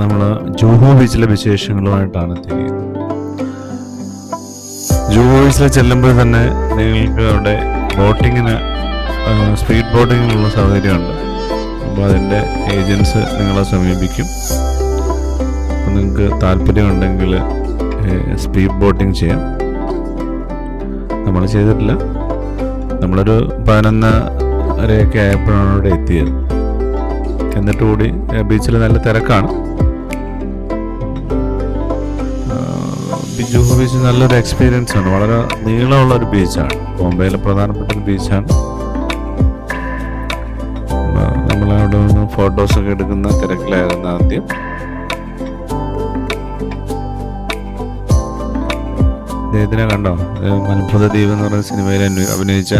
നമ്മൾ ജൂഹു ബീച്ചിലെ വിശേഷങ്ങളുമായിട്ടാണ് തിരിയുന്നത്. ജൂഹു ബീച്ചിൽ ചെല്ലുമ്പോൾ തന്നെ നിങ്ങൾക്ക് അവിടെ ബോട്ടിങ്ങിന് സ്പീഡ് ബോട്ടിങ്ങിനുള്ള സൗകര്യമുണ്ട്. അപ്പോൾ അതിൻ്റെ ഏജൻസ് നിങ്ങളെ സമീപിക്കും. അപ്പോൾ നിങ്ങൾക്ക് താല്പര്യമുണ്ടെങ്കിൽ സ്പീഡ് ബോട്ടിങ് ചെയ്യാം. നമ്മൾ ചെയ്തിട്ടില്ല. നമ്മളൊരു 11:30 ആയപ്പോഴാണ് അവിടെ എത്തിയത്. എന്നിട്ട് കൂടി ബീച്ചിൽ നല്ല തിരക്കാണ്. ജൂഹു ബീച്ച് നല്ലൊരു എക്സ്പീരിയൻസ് ആണ്. വളരെ നീളമുള്ളൊരു ബീച്ചാണ്. ബോംബെയിലെ പ്രധാനപ്പെട്ട ഒരു ബീച്ചാണ്. നമ്മളവിടെ നിന്ന് ഫോട്ടോസൊക്കെ എടുക്കുന്ന തിരക്കിലായിരുന്നു ആദ്യം. അദ്ദേഹത്തിനെ കണ്ടോ? മലമ്പുഴ ദ്വീപ് എന്ന് പറയുന്ന സിനിമയിൽ അഭിനയിച്ച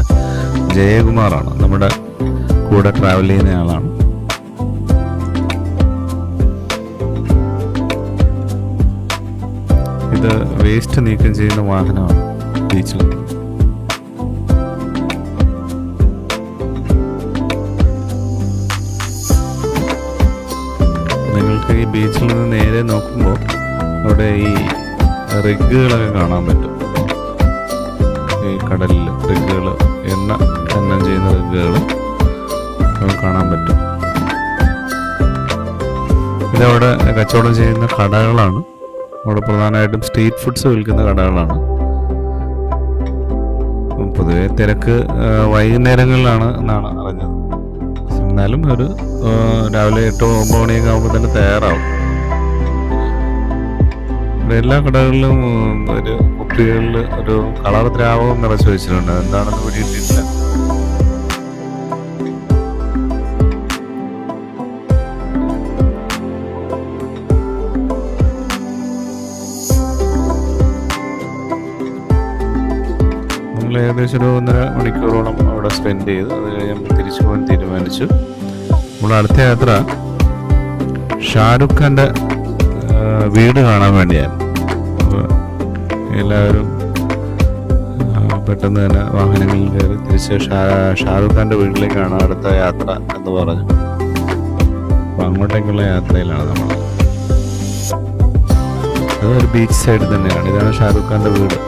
ജയകുമാറാണ്. നമ്മുടെ കൂടെ ട്രാവൽ ചെയ്യുന്ന ആളാണ്. ഇത് വേസ്റ്റ് നീക്കം ചെയ്യുന്ന വാഹനമാണ് ബീച്ചിൽ. നിങ്ങൾക്ക് ഈ ബീച്ചിൽ നിന്ന് നേരെ നോക്കുമ്പോൾ അവിടെ ഈ റിഗുകളൊക്കെ കാണാൻ പറ്റും. ഈ കടലിൽ റിഗുകൾ, എണ്ണ ഖനനം ചെയ്യുന്ന റിഗുകൾ കാണാൻ പറ്റും. ഇതവിടെ കച്ചവടം ചെയ്യുന്ന കടകളാണ്. അവിടെ പ്രധാനമായിട്ടും സ്ട്രീറ്റ് ഫുഡ്സ് വിൽക്കുന്ന കടകളാണ്. പൊതുവെ തിരക്ക് വൈകുന്നേരങ്ങളിലാണ് എന്നാണ് അറിഞ്ഞത്. എന്നാലും ഒരു രാവിലെ 8-9 മണിയൊക്കെ ആകുമ്പോൾ തന്നെ തയ്യാറാവും. ഇവിടെ എല്ലാ കടകളിലും ഒരു കുപ്പികളിൽ ഒരു കളർ ദ്രാവകം നിറച്ച് വെച്ചിട്ടുണ്ട്. എന്താണെന്ന് പിടിയിട്ടില്ല. ഏകദേശം ഒരു 1.5 മണിക്കൂറോളം അവിടെ സ്പെൻഡ് ചെയ്ത് അത് കഴിഞ്ഞ് നമ്മൾ തിരിച്ചു പോകാൻ തീരുമാനിച്ചു. നമ്മുടെ അടുത്ത യാത്ര ഷാരൂഖ് ഖാൻ്റെ വീട് കാണാൻ വേണ്ടിയായിരുന്നു. അപ്പോൾ എല്ലാവരും പെട്ടെന്ന് തന്നെ വാഹനങ്ങളിൽ കയറി തിരിച്ച് ഷാരൂഖ് ഖാൻ്റെ വീട്ടിലേക്കാണ് അടുത്ത യാത്ര എന്ന് പറഞ്ഞു. അപ്പോൾ അങ്ങോട്ടേക്കുള്ള യാത്രയിലാണ് നമ്മൾ. അതൊരു ബീച്ച് സൈഡ് തന്നെയാണ്. ഇതാണ് ഷാരൂഖ് ഖാൻ്റെ വീട്.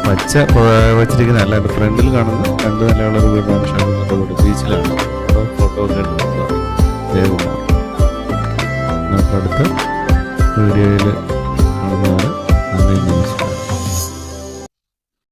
പച്ച വെച്ചിരിക്കുന്നതല്ല, എൻ്റെ ഫ്രണ്ടിൽ കാണുന്ന 2 നിലയുള്ളൊരു വീടാണ് ഷാരൂഖ് ഖാൻ്റെ വീട്. ബീച്ചിലാണ്. അവിടെ ഫോട്ടോ ഒക്കെ എടുക്കുന്നത് ജയകുമാർ. നമുക്ക് അടുത്ത വീഡിയോയിൽ കാണുന്നതാണ്.